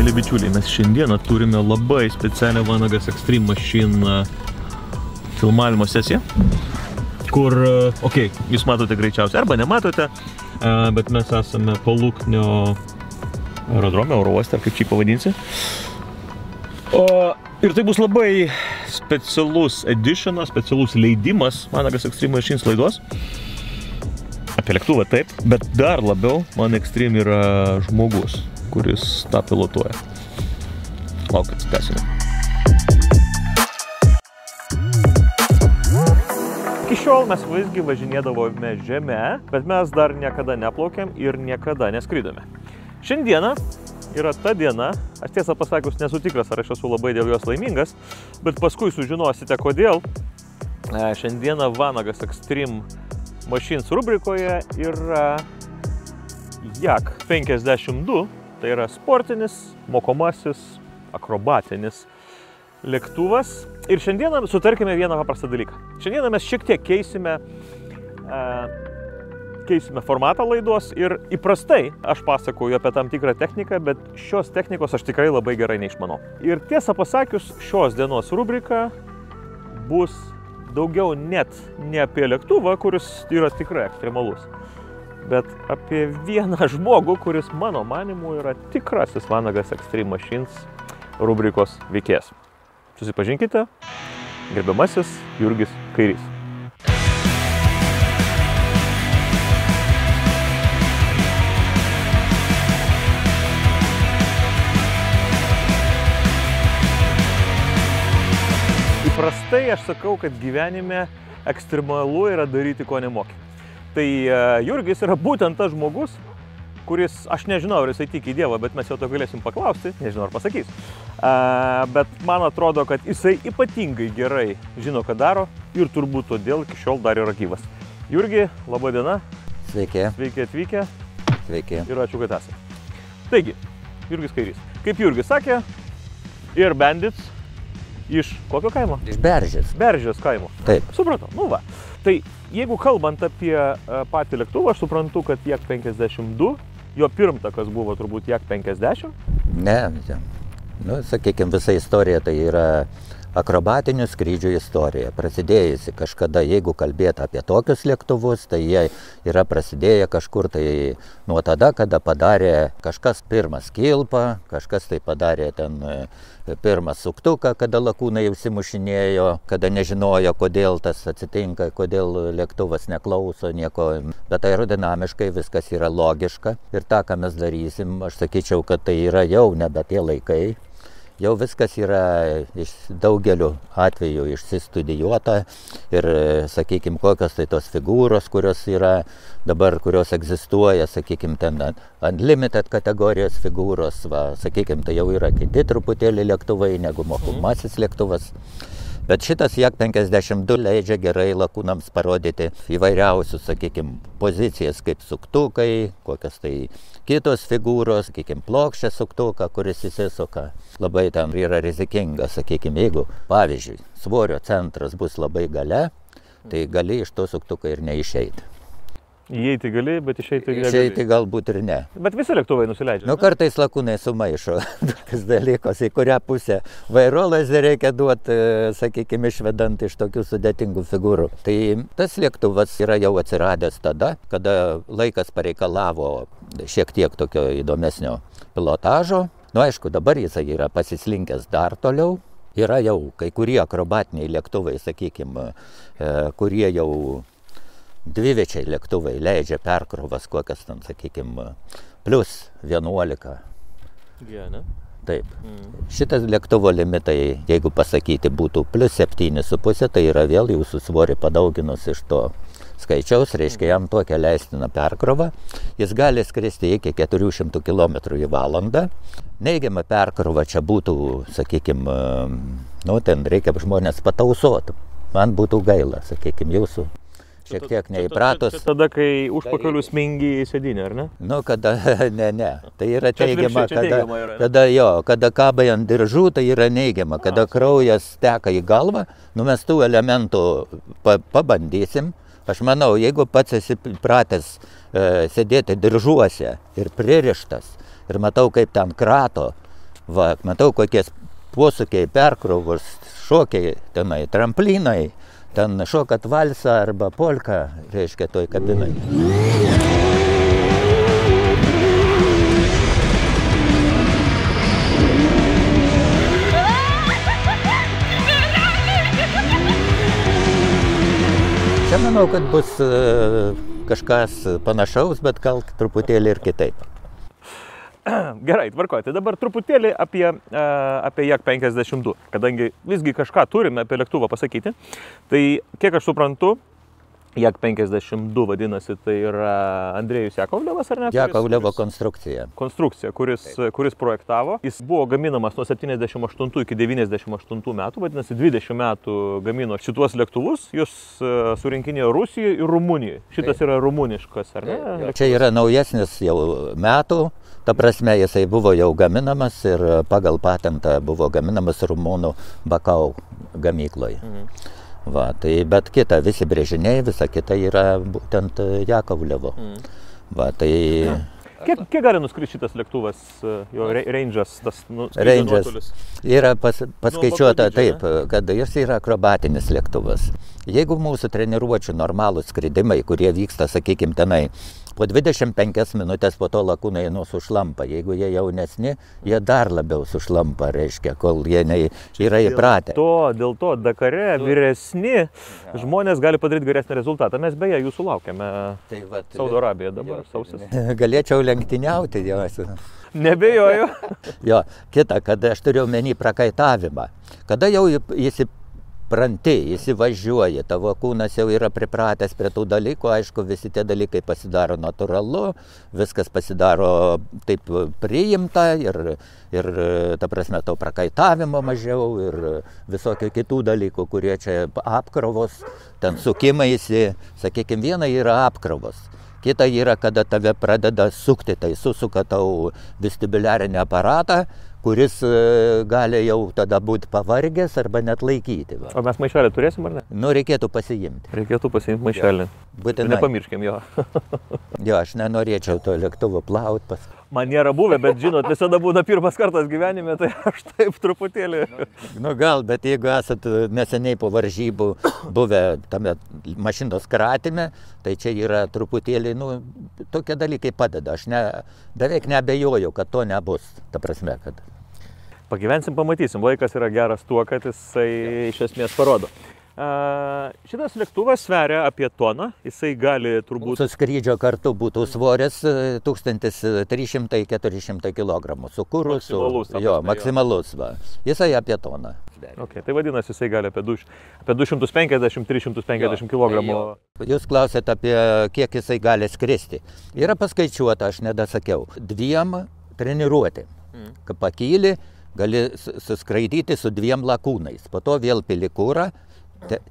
Mėly bičiuliai, mes šiandieną turime labai specialią Vanagas Extreme Machine filmavimo sesiją, kur, jūs matote greičiausiai arba nematote, bet mes esame Paluknio aerodrome, oro uoste, ar kaip čia pavadinsi. Ir tai bus labai specialus editionas, specialus leidimas Vanagas Extreme Machines laidos. Apie lėktuvą taip, bet dar labiau man Extreme yra žmogus, kuris tą pilotuoja. Laukit, tęsime. Iki šiol mes visgi važinėdavome žeme, bet mes dar niekada neplaukėm ir niekada neskridome. Šiandieną yra ta diena, aš tiesą pasakius nesu tikras, ar aš esu labai dėl jos laimingas, bet paskui sužinosite kodėl. Šiandieną Vanagas Extreme Machines rubrikoje yra Jak 52, tai yra sportinis, mokomasis, akrobatinis lėktuvas. Ir šiandieną sutarkime vieną paprastą dalyką. Šiandieną mes šiek tiek keisime formatą laidos ir įprastai aš pasakoju apie tam tikrą techniką, bet šios technikos aš tikrai labai gerai neišmanau. Ir tiesą pasakius, šios dienos rubrika bus daugiau net ne apie lėktuvą, kuris yra tikrai ekstremalus, bet apie vieną žmogų, kuris mano manimu yra tikrasis Vanagas Extreme Machines rubrikos veikėjas. Susipažinkite, gerbiamasis Jurgis Kairys. Įprastai aš sakau, kad gyvenime ekstremalu yra daryti, ko nemoki. Tai Jurgis yra būtent tas žmogus, kuris, aš nežinau, ar jisai tiki į Dievą, bet mes jau to galėsim paklausti, nežinau, ar pasakys. Bet man atrodo, kad jisai ypatingai gerai žino, ką daro ir turbūt todėl iki šiol dar yra gyvas. Jurgi, laba diena. Sveiki. Sveiki atvykę. Sveiki. Ir ačiū, kad esate. Taigi, Jurgis Kairys. Kaip Jurgis sakė, ir bandits iš kokio kaimo? Iš Beržės. Beržės kaimo. Taip. Supratau, nu va. Tai jeigu kalbant apie patį lėktuvą, aš suprantu, kad Jak 52, jo pirmtakas buvo turbūt Jak 50. Ne, nu, sakykime, visa istorija tai yra akrobatinių skrydžių istorija. Prasidėjusi kažkada, jeigu kalbėti apie tokius lėktuvus, tai jie yra prasidėję kažkur tai nuo tada, kada padarė kažkas pirmas kilpą, kažkas tai padarė ten pirmą suktuką, kada lakūnai užsimušinėjo, kada nežinojo, kodėl tas atsitinka, kodėl lėktuvas neklauso nieko. Bet aerodinamiškai viskas yra logiška. Ir tą, ką mes darysim, aš sakyčiau, kad tai yra jau nebe tie laikai. Jau viskas yra iš daugelių atvejų išsistudijuota ir, sakykime, kokios tai tos figūros, kurios yra dabar, kurios egzistuoja, sakykime, ten unlimited kategorijos figūros, va, sakykime, tai jau yra kiti truputėlį lėktuvai negu mokomasis lėktuvas. Bet šitas Jak 52 leidžia gerai lakūnams parodyti įvairiausius, sakykime, pozicijas kaip suktukai, kokios tai kitos figūros, sakykime, plokščią suktuką, kuris įsisuka. Labai tam yra rizikinga, sakykime, jeigu, pavyzdžiui, svorio centras bus labai gale, tai gali iš to suktuką ir neišeiti. Įeiti gali, bet išeiti gali. Išeiti galbūt ir ne. Bet visi lėktuvai nusileidžia. Nu, kartais lakūnai sumaišo tokius dalykus, į kurią pusę vairolazį reikia duoti, sakykime, išvedant iš tokių sudėtingų figūrų. Tai tas lėktuvas yra jau atsiradęs tada, kada laikas pareikalavo šiek tiek tokio įdomesnio pilotažo. Nu, aišku, dabar jisai yra pasislinkęs dar toliau. Yra jau kai kurie akrobatiniai lėktuvai, sakykime, kurie jau dvivečiai lėktuvai leidžia perkrovas kokias ten, sakykime, plus 11. Ja, ne? Taip. Šitas lėktuvo limitai, jeigu pasakyti, būtų plus 7,5, tai yra vėl jūsų svorį padauginus iš to skaičiaus, reiškia jam tokią leistiną perkrovą. Jis gali skristi iki 400 km į valandą. Neigiama perkrova čia būtų, sakykime, nu, ten reikia žmonės patausoti. Man būtų gaila, sakykime, jūsų. Šiek tiek neįpratus. Tada, kai užpakalių smingi į sėdynę, ar ne? Nu, kada, ne. Tai yra teigiama, kada kabai ant diržų, tai yra neigiama. Kada kraujas teka į galvą, nu mes tų elementų pabandysim. Aš manau, jeigu pats esi pratęs sėdėti diržuose ir pririštas, ir matau, kaip ten krato Va, matau, kokie posūkiai, perkrovos, šokiai, tenai, tramplinai, ten šokat valsą arba polką, reiškia, toj kabinai. Čia manau, kad bus kažkas panašaus, bet gal truputėlį ir kitaip. Gerai, tvarkoju. Tai dabar truputėlį apie Jak 52. Kadangi visgi kažką turime apie lėktuvą pasakyti, tai kiek aš suprantu, Jak 52 vadinasi, tai yra Andrėjus Jakovlevas, ar ne? Jakovlevo konstrukcija. Konstrukcija, kuris projektavo. Jis buvo gaminamas nuo 78 iki 98 metų, vadinasi 20 metų gamino šituos lėktuvus, jūs surinkinėjo Rusijoje ir Rumunijoje. Šitas yra rumuniškas, ar ne? Čia yra naujesnis jau metų, ta prasme jisai buvo jau gaminamas ir pagal patentą buvo gaminamas rumunų Bakau gamykloje. Va, tai bet kita, visi brėžiniai, visa kita yra būtent Jakovlevo. Va, tai... Kiek gali nuskristi šitas lėktuvas, jo range'as, tas nuotolis? Yra paskaičiuota taip, kad jis yra akrobatinis lėktuvas. Jeigu mūsų treniruočių normalūs skridimai, kurie vyksta, sakykime, tenai, po 25 minutės po to lakūnai sušlampa. Jeigu jie jaunesni, jie dar labiau sušlampa, reiškia, kol jie yra įpratę. Dėl to Dakare vyresni žmonės gali padaryti geresnį rezultatą. Mes beje jūsų laukiame Saudo Arabijoje dabar, sausis. Galėčiau lenktyniauti, jos. Nebejoju. Jo, kita, kad aš turiu omeny prakaitavimą. Kada jau įsipranti, įsivažiuoji, tavo kūnas jau yra pripratęs prie tų dalykų, aišku, visi tie dalykai pasidaro natūralu, viskas pasidaro taip priimta ir ta prasme, to prakaitavimo mažiau ir visokių kitų dalykų, kurie čia apkrovos, ten sukimaisi, sakykime, viena yra apkrovos. Kita yra, kada tave pradeda sukti, tai susuka tau vestibuliarinį aparatą, kuris gali jau tada būti pavargęs arba net laikyti. Va. O mes maišelį turėsim, ar ne? Nu, reikėtų pasiimti. Reikėtų pasiimti maišelį. Būtinai. Nepamirškim jo. Jo, aš nenorėčiau to lėktuvo plauti pas. Man nėra buvę, bet žinot, visada būna pirmas kartas gyvenime, tai aš taip truputėlį. Nu gal, bet jeigu esat neseniai po varžybų buvę tame mašinos kratime, tai čia yra truputėlį, nu, tokie dalykai padeda. Aš beveik neabejoju, kad to nebus. Ta prasme, kad... Pagyvensim, pamatysim. Laikas yra geras tuo, kad jisai iš esmės parodo. Šitas lėktuvas sveria apie toną, jisai gali turbūt... Mūsų skrydžio kartu būtų svoris 1300-400 kg. Su kuru, maksimalus, va. Jisai apie toną. Okay, tai vadinasi, jisai gali apie 250-350 kg. Jūs klausėt apie kiek jisai gali skristi. Yra paskaičiuota, aš nedasakiau, 2 treniruoti. Kai pakyli, gali suskraidyti su 2 lakūnais. Po to vėl pili kurą,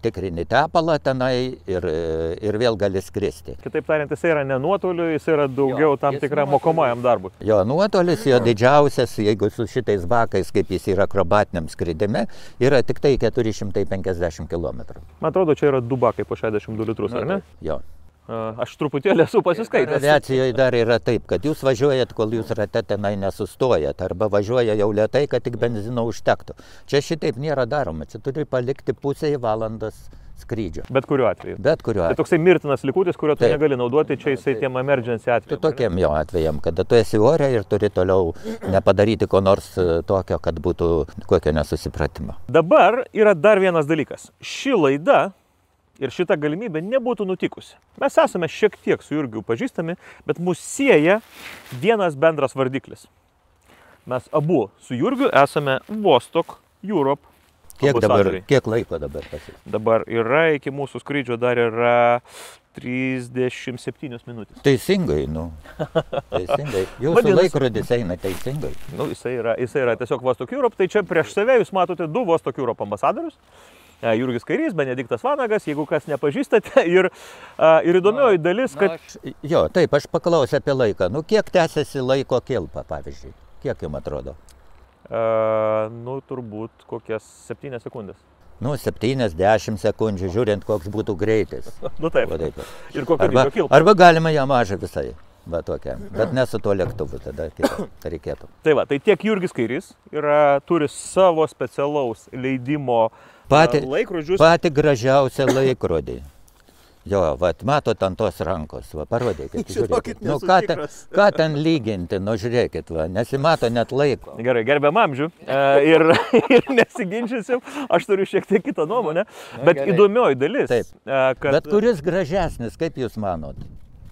tikrini tepalą tenai ir vėl gali skristi. Kitaip tariant, jis yra ne nuotoliu, jis yra daugiau tam tikram mokomajam darbui. Jo, nuotolis, jo didžiausias, jeigu su šitais bakais, kaip jis yra akrobatiniam skridime, yra tik tai 450 km. Man atrodo, čia yra 2 bakai po 62 litrus, ar ne? Jo. Aš truputėlį esu pasiskaitęs. Aviacijoje dar yra taip, kad jūs važiuojat, kol jūs rate tenai nesustojat, arba važiuoja jau lėtai, kad tik benzino užtektų. Čia šitaip nėra daroma, čia turi palikti pusę valandos skrydžio. Bet kuriuo atveju. Bet kuriuo atveju. Tai toksai mirtinas likutis, kurio tu negali naudoti, čia jisai tiem emergency atvejam. Tai tokiem jo atvejam, kada tu esi ore ir turi toliau nepadaryti ko nors tokio, kad būtų kokio nesusipratimo. Dabar yra dar vienas dalykas. Ši laida ir šita galimybė nebūtų nutikusi. Mes esame šiek tiek su Jurgiu pažįstami, bet mus sieja vienas bendras vardiklis. Mes abu su Jurgiu esame Vostok Europe ambasadoriai. Kiek laiko dabar pasiekia? Dabar yra, iki mūsų skrydžio dar yra 37 minutės. Teisingai, nu. Teisingai. Jūsų laikrodis eina teisingai. Nu, jisai yra tiesiog Vostok Europe, tai čia prieš save jūs matote 2 Vostok Europe ambasadorius. Jurgis Kairys, Benediktas Vanagas, jeigu kas nepažįstate. Ir įdomioji dalis, kad... Jo, taip, aš paklausiu apie laiką. Nu, kiek tęsiasi laiko kilpa, pavyzdžiui? Kiek jums atrodo? Nu, turbūt kokias 7 sekundės. Nu, 7-10 sekundžių, žiūrint, koks būtų greitis. Nu taip. O, taip. Ir kokio dydžio kilpa. Arba galima ją mažą visai. Va tokia. Bet ne su tuo lėktuvu, tada kitą reikėtų. Tai va, tai tiek Jurgis Kairys turi savo specialaus leidimo laikrodžius. Pati gražiausia laikrodį. Jo, vat, matot ant tos rankos, va, parodykit, žiūrėkit. Nu, ką ten lyginti, nu, žiūrėkit, va, nesimato net laiko. Gerai, gerbiam amžių ir nesiginčysim, aš turiu šiek tiek kitą nuomonę, bet įdomioji dalis. Taip, bet kuris gražesnis, kaip jūs manot?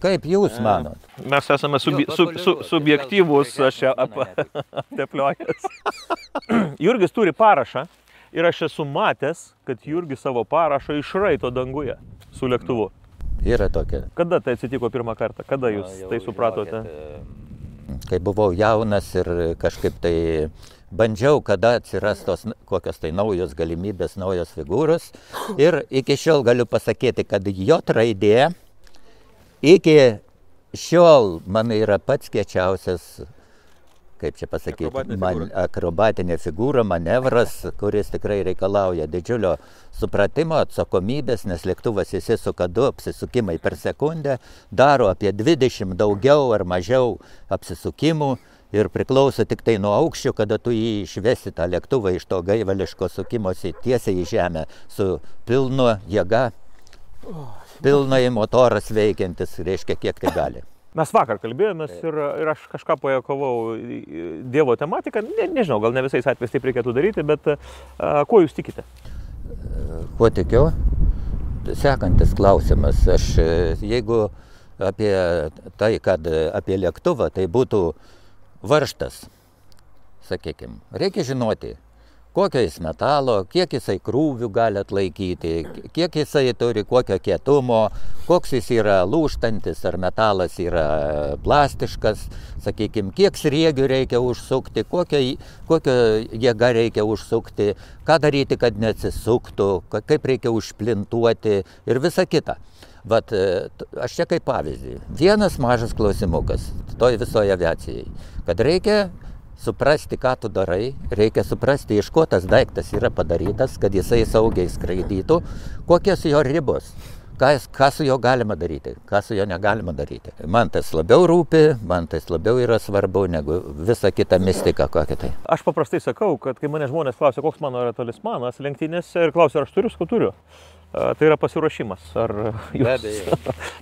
Kaip jūs manot? Mes esame subjektyvūs, aš čia atepliojęs. Jurgis turi parašą ir aš esu matęs, kad Jurgis savo parašą išraito danguje su lėktuvu. Yra tokia. Kada tai atsitiko pirmą kartą? Kada jūs tai supratote? Kai buvau jaunas ir kažkaip tai bandžiau, kada atsiras tos kokios tai naujos galimybės, naujos figūros. Ir iki šiol galiu pasakyti, kad J raidė iki šiol man yra pats kiečiausias, kaip čia pasakyti, akrobatinė figūra, manevras, kuris tikrai reikalauja didžiulio supratimo, atsakomybės, nes lėktuvas įsisuka 2 apsisukimai per sekundę, daro apie 20 daugiau ar mažiau apsisukimų ir priklauso tik tai nuo aukščio, kada tu jį išvesi tą lėktuvą iš to gaivališko sukimosi tiesiai į žemę su pilnu jėga, pilnai motoras veikiantis, reiškia kiek tai gali. Mes vakar kalbėjomės ir aš kažką pajuokavau Dievo tematiką. Nežinau, gal ne visais atvejais taip reikėtų daryti, bet kuo jūs tikite? Kuo tikiu? Sekantis klausimas. Aš jeigu apie tai, kad apie lėktuvą, tai būtų varžtas, sakykime. Reikia žinoti, kokio jis metalo, kiek jisai krūvių gali atlaikyti, kiek jisai turi kokio kietumo, koks jis yra lūžtantis, ar metalas yra plastiškas, sakykime, kiek sriegių reikia užsukti, kokio jėga reikia užsukti, ką daryti, kad neatsisuktų, kaip reikia užplintuoti ir visa kita. Vat, aš čia kaip pavyzdį. Vienas mažas klausimukas toj visoje aviacijai, kad reikia suprasti, ką tu darai, reikia suprasti, iš ko tas daiktas yra padarytas, kad jisai saugiai skraidytų, kokios jo ribos, ką su jo galima daryti, ką su jo negalima daryti. Man tas labiau rūpi, man tas labiau yra svarbu negu visa kita mistika kokia tai. Aš paprastai sakau, kad kai mane žmonės klausia, koks mano yra talismanas lenktynėse ir klausia, ar aš turiu, ko turiu. Tai yra pasiruošimas. Ar jūs?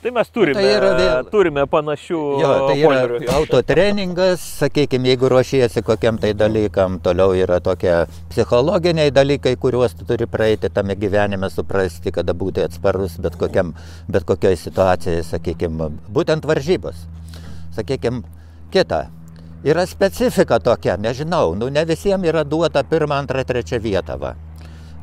Tai mes turime panašių tai yra autotreningas, sakykime, jeigu ruošiesi kokiam tai dalykam, toliau yra tokie psichologiniai dalykai, kuriuos tu turi praeiti tame gyvenime, suprasti, kada būti atsparus bet kokioj situacijai, sakykime, būtent varžybos. Sakykime, kita. Yra specifika tokia, nežinau, ne visiems yra duota 1, 2, 3 vieta, va.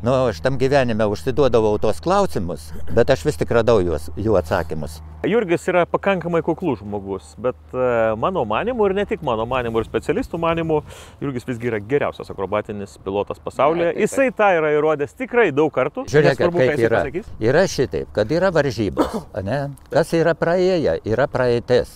Aš tam gyvenime užsiduodavau tos klausimus, bet aš vis tik radau jų atsakymus. Jurgis yra pakankamai kuklus žmogus, bet mano manimu ir ne tik mano manimu ir specialistų manimu, Jurgis visgi yra geriausias akrobatinis pilotas pasaulyje. Jisai tą yra įrodęs tikrai daug kartų. Žiūrėkit, kaip yra. Yra šitaip, kad yra varžybos, ne? Kas yra praėję, yra praeitis.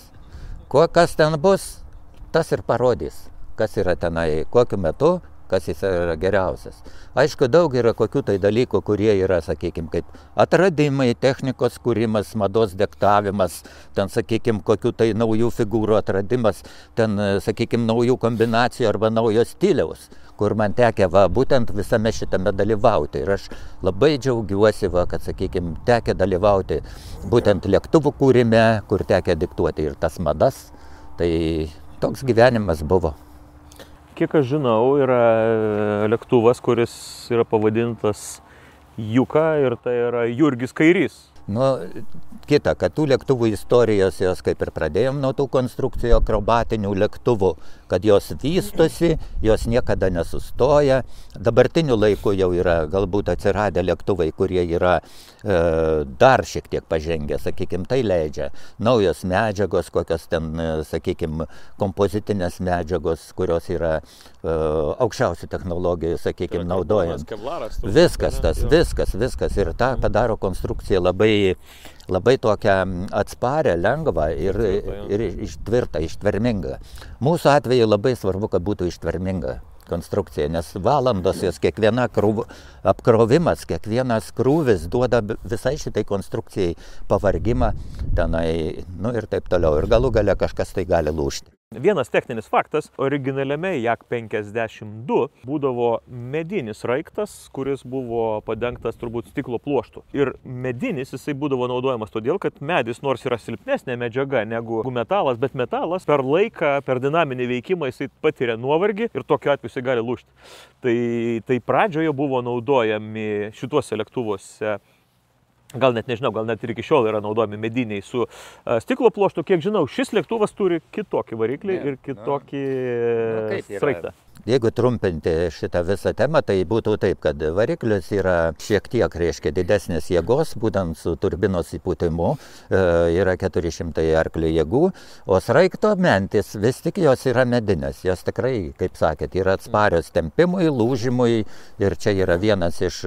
Kas ten bus, tas ir parodys, kas yra tenai, kokiu metu, kas jis yra geriausias. Aišku, daug yra kokių tai dalykų, kurie yra, sakykime, kaip atradimai, technikos kūrimas, mados diktavimas, ten, sakykime, kokių tai naujų figūrų atradimas, ten, sakykime, naujų kombinacijų arba naujo stiliaus, kur man tekia, būtent visame šitame dalyvauti. Ir aš labai džiaugiuosi, kad, sakykime, tekia dalyvauti būtent lėktuvų kūrime, kur tekia diktuoti ir tas madas. Tai toks gyvenimas buvo. Kiek aš žinau, yra lėktuvas, kuris yra pavadintas Juka ir tai yra Jurgis Kairys. Kita, kad tų lėktuvų istorijos, jos kaip ir pradėjom nuo tų konstrukcijų akrobatinių lėktuvų, kad jos vystosi, jos niekada nesustoja. Dabartiniu laiku jau yra galbūt atsiradę lėktuvai, kurie yra dar šiek tiek pažengę, sakykime, tai leidžia. Naujos medžiagos, kokios ten, sakykime, kompozitinės medžiagos, kurios yra aukščiausių technologijų, sakykime, naudojant. Viskas. Ir tą padaro konstrukciją labai tokią atsparę, lengvą ir tvirtą, ištvermingą. Mūsų atveju labai svarbu, kad būtų ištverminga konstrukcija, nes valandos jos kiekviena apkrovimas, kiekvienas krūvis duoda visai šitai konstrukcijai pavargimą tenai, nu ir taip toliau. Ir galų gale kažkas tai gali lūžti. Vienas techninis faktas, originaliame Jak 52 būdavo medinis sraigtas, kuris buvo padengtas turbūt stiklo pluoštu. Ir medinis jisai būdavo naudojamas todėl, kad medis nors yra silpnesnė medžiaga negu metalas, bet metalas per laiką, per dinaminį veikimą jisai patiria nuovargį ir tokiu atveju jisai gali lūžti. Tai pradžioje buvo naudojami šituose lėktuvuose. Gal net nežinau, gal net ir iki šiol yra naudojami mediniai su stiklo pluoštu. Kiek žinau, šis lėktuvas turi kitokį variklį ir kitokį sraigtą. Jeigu trumpinti šitą visą temą, tai būtų taip, kad variklis yra šiek tiek, reiškia, didesnės jėgos, būtent su turbinos įpūtimu, yra 400 arklio jėgų, o sraigto mentis vis tik jos yra medinės. Jos tikrai, kaip sakėt, yra atsparios tempimui, lūžimui ir čia yra vienas iš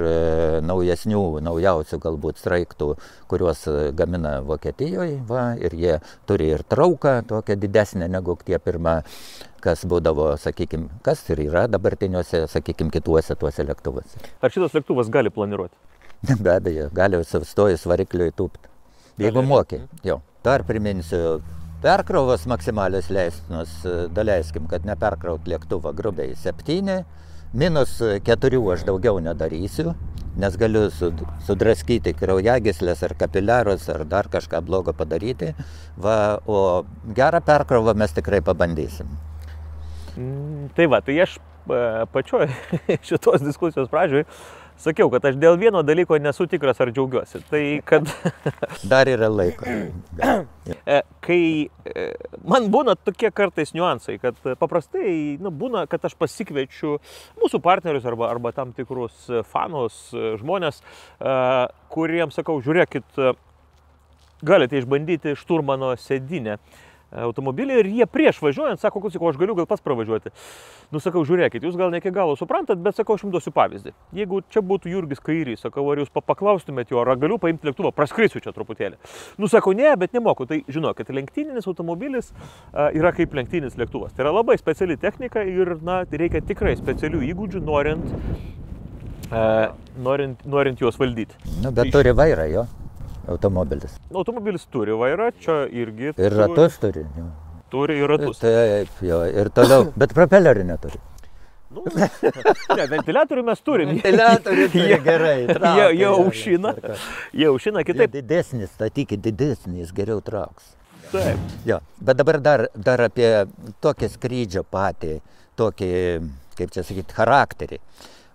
naujausių galbūt sraigtų, kuriuos gamina Vokietijoje, ir jie turi ir trauką tokią didesnę negu tie pirma, kas būdavo, sakykime, kas ir yra dabartiniuose, sakykime, kituose tuose lėktuvuose. Ar šitas lėktuvas gali planiruoti? Be abejo, gali sustojus varikliui tūpti. Jeigu moki, jau. Dar priminsiu, perkrovos maksimalios leistinos, daleiskim, kad neperkraut lėktuvą grubiai 7, -4 aš daugiau nedarysiu, nes galiu sudraskyti kraujagyslės ar kapiliarus ar dar kažką blogo padaryti, o gerą perkrovą mes tikrai pabandysim. Tai va, tai aš pačioj šitos diskusijos pradžioj sakiau, kad aš dėl vieno dalyko nesu tikras ar džiaugiuosi. Tai kad... Dar yra laiko. Kai man būna tokie kartais niuansai, kad paprastai būna, kad aš pasikviečiu mūsų partnerius arba tam tikrus fanus, žmonės, kuriems sakau, žiūrėkit, galite išbandyti šturmano sėdynę automobilį ir jie prieš važiuojant sako, aš galiu gal pats pravažiuoti. Nu, sakau, žiūrėkit, jūs gal ne iki galo suprantat, bet sakau, aš jums duosiu pavyzdį. Jeigu čia būtų Jurgis Kairys, sakau, ar jūs paklaustumėt jo, ar galiu paimti lėktuvą, praskrisiu čia truputėlį. Nu, sakau, ne, bet nemoku. Tai žinokit, lenktyninis automobilis yra kaip lenktyninis lėktuvas. Tai yra labai speciali technika ir, reikia tikrai specialių įgūdžių, norint juos valdyti. Nu, bet turi vairą, jo. Automobilis. Automobilis turi vairą, čia irgi... Ir ratus turi. Jo. Turi ir ratus. Taip, jo, ir toliau, bet propelerių neturi. Ne, ventiliatorių mes turim. Ventiliatorių turi gerai. Jie aušina kitaip. Didesnis, statykit didesnis, jis geriau trauks. Taip. Jo, bet dabar dar apie tokį skrydžio patį, tokį, kaip čia sakyti, charakterį.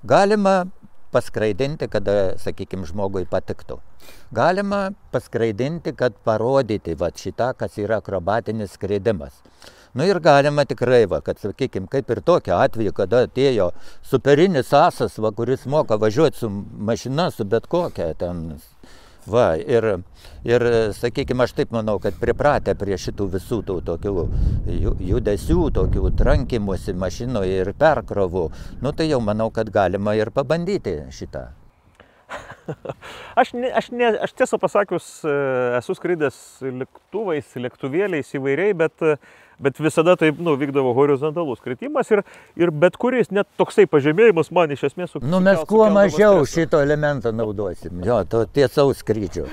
Galima paskraidinti, kada, sakykime, žmogui patiktų. Galima paskraidinti, kad parodyti šitą, kas yra akrobatinis skridimas. Nu ir galima tikrai, kad, sakykime, kaip ir tokia atveju, kada atėjo superinis asas, kuris moka važiuoti su mašina, su bet kokia ten. Ir sakykime, aš taip manau, kad pripratę prie šitų visų tų tokių judesių, tokių trankimusi mašinoje ir perkrovų, nu tai jau manau, kad galima ir pabandyti šitą. Aš tiesą pasakius, esu skraidęs lėktuvais, lėktuvėliais įvairiai, bet visada taip vykdavo horizontalus kritimas ir bet kuris, net toksai pažemėjimas man iš esmės sukeldavo. Nu mes kuo mažiau šito elemento naudosim, jo, to tiesaus skrydžio.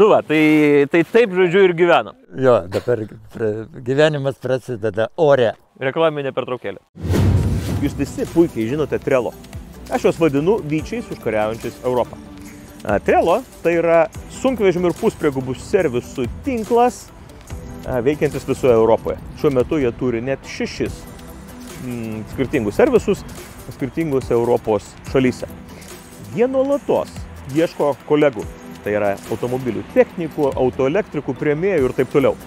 Nu va, tai taip žodžiu ir gyvenam. Jo, dabar gyvenimas prasideda ore. Reklaminė pertraukėlė. Jūs visi puikiai žinote Trello. Aš juos vadinu vyčiais užkariaujančiais Europą. Trello tai yra sunkvežimių ir puspriegubų servisų tinklas, veikiantis visoje Europoje. Šiuo metu jie turi net 6 skirtingus servisus skirtingose Europos šalyse. Jie nuolatos ieško kolegų, tai yra automobilių technikų, autoelektrikų, priėmėjų ir taip toliau.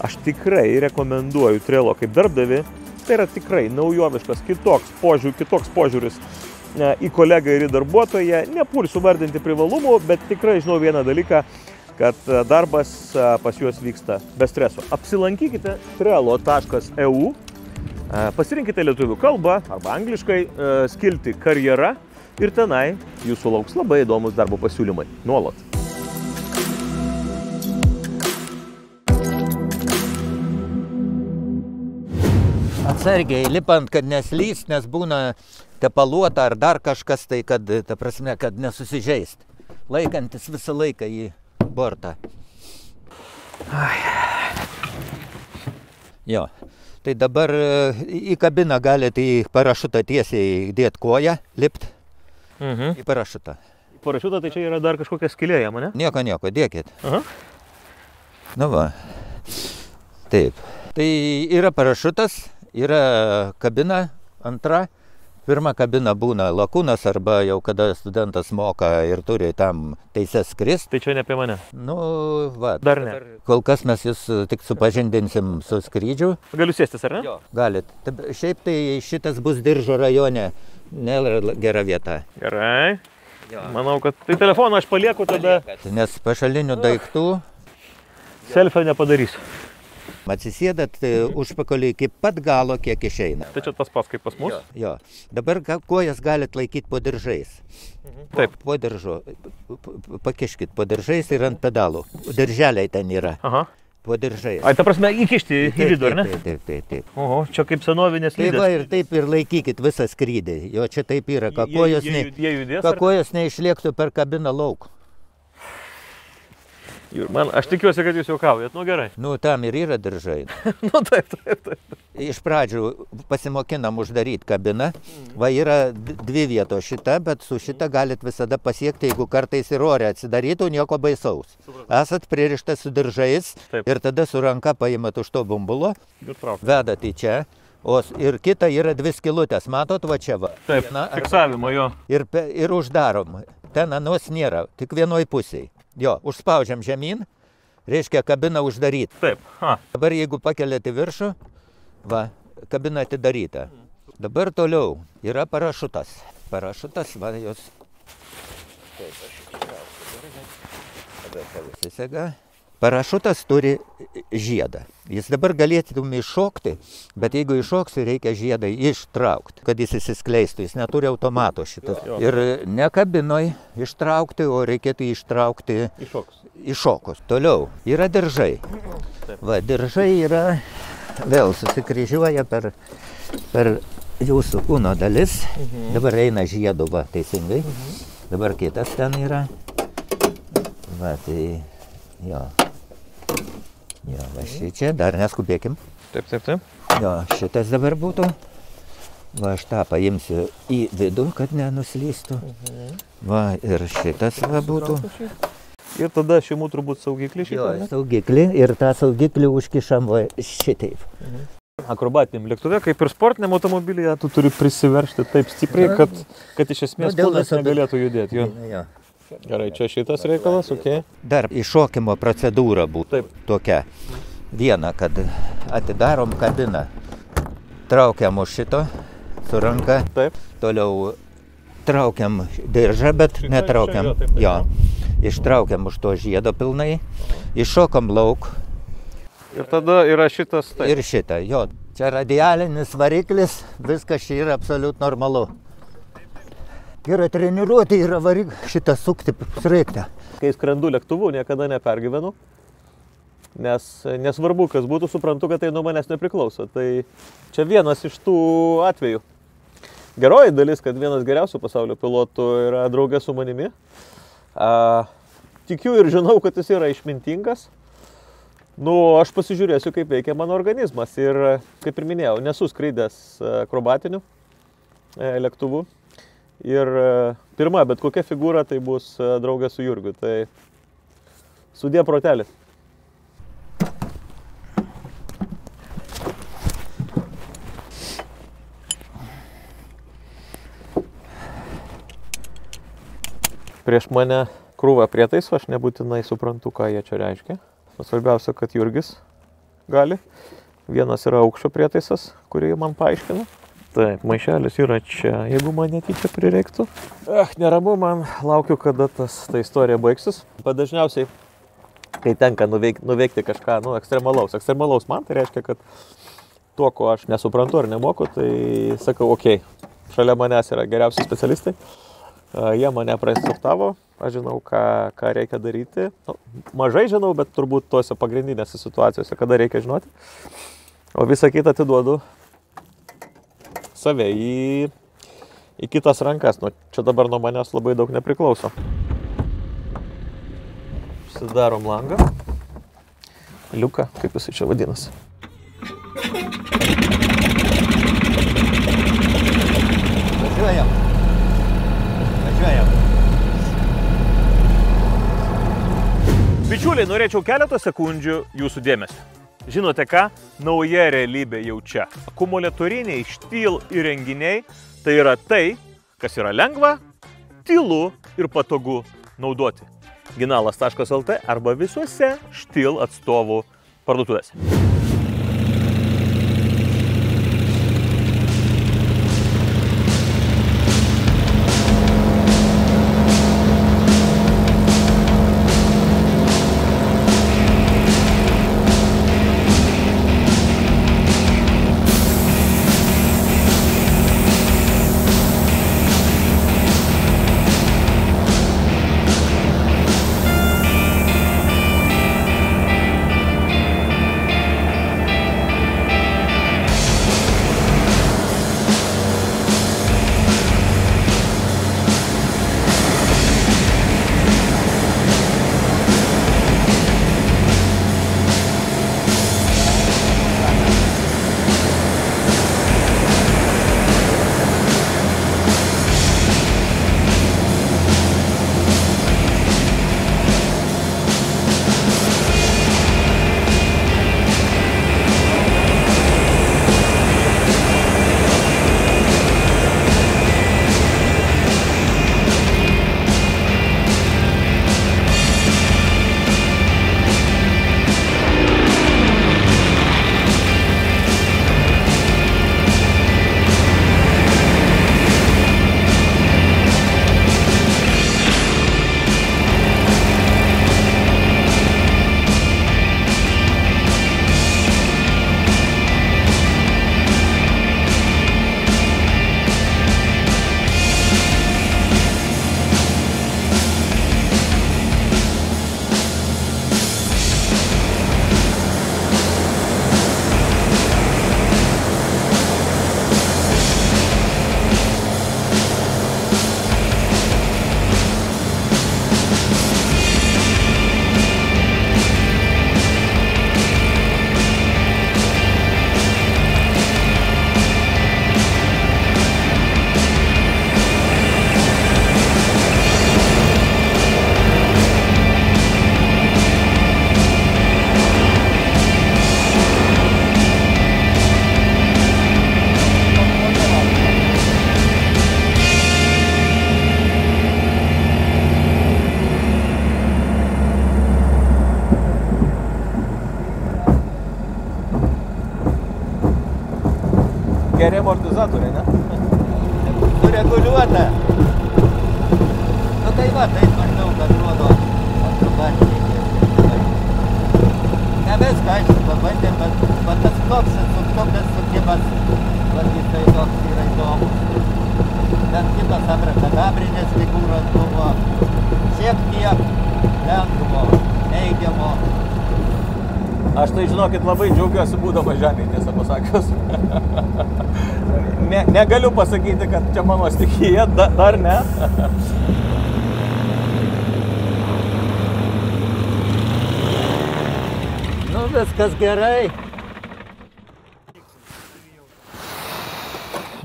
Aš tikrai rekomenduoju Trello kaip darbdavi, tai yra tikrai naujoviškas kitoks požiūris į kolegą ir į darbuotoją. Nepulsiu vardinti privalumų, bet tikrai žinau vieną dalyką, kad darbas pas juos vyksta be streso. Apsilankykite trello.eu, pasirinkite lietuvių kalbą arba angliškai skiltį karjera ir tenai jūsų lauks labai įdomus darbo pasiūlymai. Nuolat. Atsargiai lipant, kad neslys, nes būna tepaluota ar dar kažkas, tai kad, ta prasme, kad nesusižeist. Laikantis visą laiką į bortą. Jo, tai dabar į kabiną galite į parašutą tiesiai dėti koją, lipt į parašutą. Parašiuta, tai čia yra dar kažkokia skylė, mane? Nieko, dėkit. Aha. Nu va, taip. Tai yra parašutas, yra kabina antra. Pirma kabina būna lakūnas arba jau kada studentas moka ir turi tam teises skrist. Tai čia ne apie mane? Nu, va. Dar ne. Kol kas mes jūs tik supažindinsim su skrydžiu. Galiu sėstis, ar ne? Jo. Galit. Šiaip tai šitas bus Diržo rajone. Nėra gera vieta. Gerai. Jo. Manau, kad tai telefoną aš palieku tada. Nes pašalinių daiktų. Selfio nepadarysiu. Atsisėdat užpakalį iki pat galo, kiek išeina. Tai čia tas pats kaip pas mus? Jo. Dabar kojas galit laikyti po diržais. Taip. Po diržo. Pakiškit po diržais ir ant pedalų. Dirželiai ten yra. Aha. Po diržais. Ai, ta prasme, įkišti į vidų, ar ne? Taip. Oho, čia kaip senovinės Tai lydės. va ir taip ir laikykit visą skrydį. Jo, čia taip yra. Jie judės, ar? Kojos neišlėktų per kabiną lauk. Aš tikiuosi, kad jūs juokaujat. Nu gerai. Nu, tam ir yra diržai. Nu taip. Iš pradžių pasimokinam uždaryti kabiną. Va yra dvi vietos šita, bet su šita galit visada pasiekti, jeigu kartais ir ore atsidarytų, nieko baisaus. Esat pririštas su diržais. Taip. Ir tada su ranka paimat už to bumbulo, vedat į čia. Ir kita yra dvi skylutės, matot, va čia va. Taip, fiksavimo jo. Ir uždarom. Ten anos nėra, tik vienoj pusėj. Jo, užspaudžiam žemyn, reiškia kabina uždaryta. Taip. Dabar jeigu pakeliat į viršų, va, kabina atidaryta. Dabar toliau yra parašutas. Parašutas, va, jos. Taip, parašutas turi žiedą. Jis dabar galėtum iššokti, bet jeigu iššoksi, reikia žiedą ištraukti, kad jis įsiskleistų. Jis neturi automato šitas. Ir ne kabinoj ištraukti, o reikėtų ištraukti iššokus. Toliau yra diržai. Va, diržai yra, vėl susikryžiuoja per jūsų kūno dalis. Dabar eina žiedu, va, teisingai. Dabar kitas ten yra. Va, tai, jo. Jo, va šičia, dar neskubėkim. Taip. Jo, šitas dabar būtų. Va, aš tą paimsiu į vidų, kad nenuslystų. Va, ir šitas va būtų. Ir tada šeimų turbūt saugiklį šitą, Jo, ne? saugiklį ir tą saugiklį užkišam va šitaip. Akrobatiniam lėktuve, kaip ir sportiniam automobilyje, tu turi prisiveršti taip stipriai, kad iš esmės kūnas negalėtų judėti. Jo. Gerai, čia šitas reikalas, okei. Dar iššokimo procedūra būtų tokia. Viena, kad atidarom kabiną, traukiam už šito su ranka. Taip. Toliau traukiam diržą, bet netraukiam. Jo. Ištraukiam už to žiedo pilnai, iššokam lauk. Ir tada yra šitas. Taip. Ir šitą, jo. Čia radialinis variklis, viskas čia yra absoliut normalu. Yra treniruoti, yra šitą sukti sraigtą. Kai skrendu lėktuvu, niekada nepergyvenu, nes nesvarbu, kas būtų, suprantu, kad tai nuo manęs nepriklauso. Tai čia vienas iš tų atvejų. Geroji dalis, kad vienas geriausių pasaulio pilotų yra draugė su manimi. Tikiu ir žinau, kad jis yra išmintingas. Nu, aš pasižiūrėsiu, kaip veikia mano organizmas. Ir, kaip ir minėjau, nesu skraidęs akrobatiniu lėktuvu. Ir pirma, bet kokia figūra tai bus draugė su Jurgiu. Tai sudie protelį. Prieš mane krūva prietaisų, aš nebūtinai suprantu, ką jie čia reiškia. Svarbiausia, kad Jurgis gali. Vienas yra aukščio prietaisas, kurį man paaiškino. Taip, maišelis yra čia, jeigu man netyčia prireiktų. Neramu man, laukiu, kada ta istorija baigsis. Dažniausiai, kai tenka nuveikti kažką ekstremalaus. Ekstremalaus man tai reiškia, kad to, ko aš nesuprantu ar nemoku, tai sakau, okei, šalia manęs yra geriausi specialistai. Jie mane prainstruktavo, aš žinau, ką reikia daryti. Mažai žinau, bet turbūt tuose pagrindinėse situacijose, kada reikia žinoti. O visą kitą atiduodu save į kitas rankas. Nu, čia dabar nuo manęs labai daug nepriklauso. Sudarom langą. Liuką, kaip jisai čia vadinasi. Važiuojam. Bičiuliai, norėčiau keletą sekundžių jūsų dėmesio. Žinote ką? Nauja realybė jau čia. Akumuliatoriniai Stihl įrenginiai tai yra tai, kas yra lengva, tylu ir patogu naudoti. Ginalas.lt arba visuose Stihl atstovų parduotuvėse. Geri amortizatoriai, ne? Sureguliuota. Nu tai va, taip maždaug atrodo akrobatiniai. Ne viską, aišku, pabandėm, bet tas toks suktumtas sukimas, vat jisai toks yra įdomus. Bet kitos abrakadabrinės figūros buvo šiek tiek lengvo, neigiamo. Aš tai, žinokit, labai džiaugiuosi būdama žemėje, tiesą pasakius. Negaliu pasakyti, kad čia mano stichija, dar ne. Nu, viskas gerai.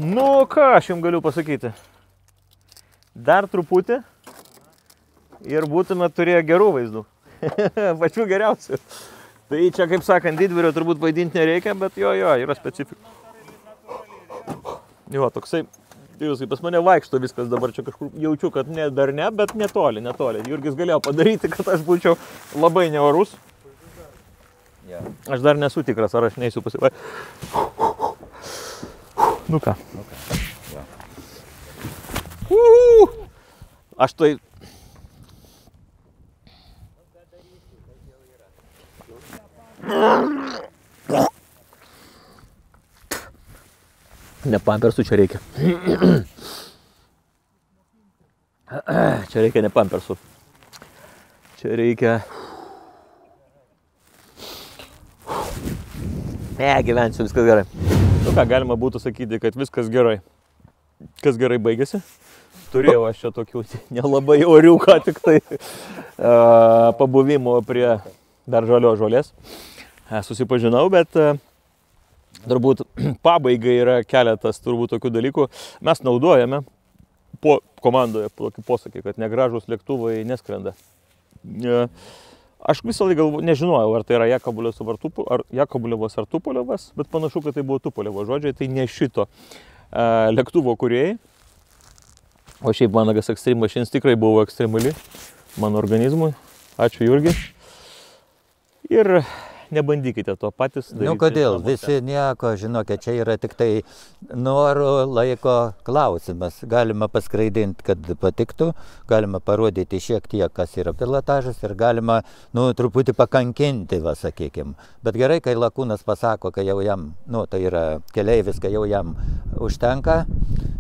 Nu, ką aš jums galiu pasakyti? Dar truputį ir būtume turėję gerų vaizdų. Pačių geriausių. Tai čia, kaip sakant, didvyrio turbūt vaidinti nereikia, bet jo, yra specifika. Jo, toksai, tai pas mane vaikšto viskas dabar, čia kažkur jaučiu, kad dar ne, bet netoli. Jurgis galėjo padaryti, kad aš būčiau labai neorus. Aš dar nesu tikras, ar aš neįsiu pasivaikščioti. Nu ką. Aš tai... Ne pampersų čia reikia. Čia reikia ne pampersų. Čia reikia... Gyvensiu, viskas gerai. Nu ką, galima būtų sakyti, kad viskas gerai. Kas gerai baigėsi. Turėjau aš čia tokių nelabai orių, ką tik tai pabuvimo prie dar žolės. Susipažinau, bet turbūt pabaigai yra keletas turbūt tokių dalykų. Mes naudojame po komandoje tokį posakį, kad negražūs lėktuvai neskrenda. Aš visą laiką nežinojau, ar tai yra Jakobulevas ar Tupoljevas, bet panašu, kad tai buvo Tupoljevo žodžiai, tai ne šito lėktuvo kūrėjai. O šiaip Vanagas Extreme Machines tikrai buvo ekstremali mano organizmui. Ačiū Jurgi. Ir nebandykite to patys daryti. Nu kodėl? Visi nieko, žinokit, čia yra tik tai noro laiko klausimas. Galima paskraidinti, kad patiktų, galima parodyti šiek tiek, kas yra pilotažas ir galima, truputį pakankinti, sakykim. Bet gerai, kai lakūnas pasako, kai jau jam, tai yra keleivis, kai jau jam užtenka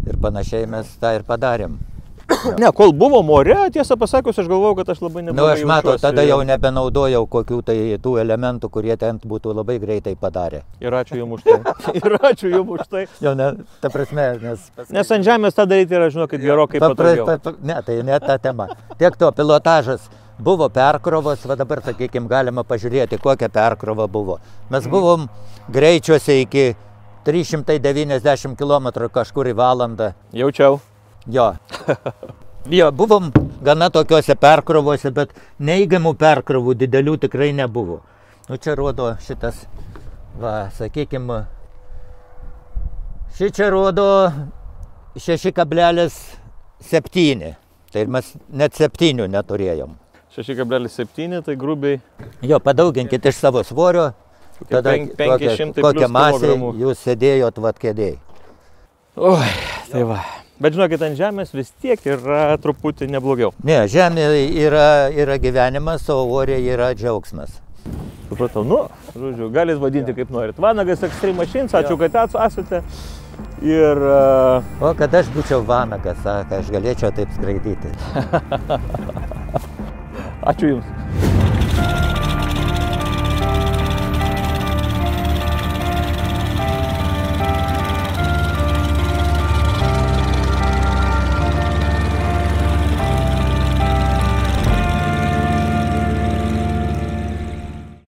ir panašiai mes tą ir padarėm. Ne, kol buvo more, tiesą pasakius, aš galvojau, kad aš labai neblogai aš matau, tada jau nebenaudojau kokių tai tų elementų, kurie ten būtų labai greitai padarę. Ir ačiū Jums už tai. Ir ačiū Jums už tai. Jau ne, ta prasme, nes ant žemės tą daryti yra, žinokit, gerokai patogiau. Ne, tai ne ta tema. Tiek to pilotažas buvo perkrovos, va dabar, sakykim, galima pažiūrėti, kokia perkrova buvo. Mes buvom greičiuose iki 390 km kažkur į valandą. Jaučiau. Jo, buvom gana tokiuose perkrovose, bet neigiamų perkrovų didelių tikrai nebuvo. Čia rodo šitas, sakykime, šičia rodo 6,7. Tai mes net 7 neturėjom. 6,7, tai grubiai. Jo, padauginkit iš savo svorio, tada kokią masę jūs sėdėjot kėdėj. Oi, tai va. Bet žinokit, ant žemės vis tiek yra truputį neblogiau. Ne, žemė yra gyvenimas, o ore yra džiaugsmas. Supratau, žodžiu, galit vadinti kaip norit. Vanagas Extreme Machines, ačiū, kad esate. Ir... O kad aš būčiau Vanagas, aš galėčiau taip skraidyti. Ačiū Jums.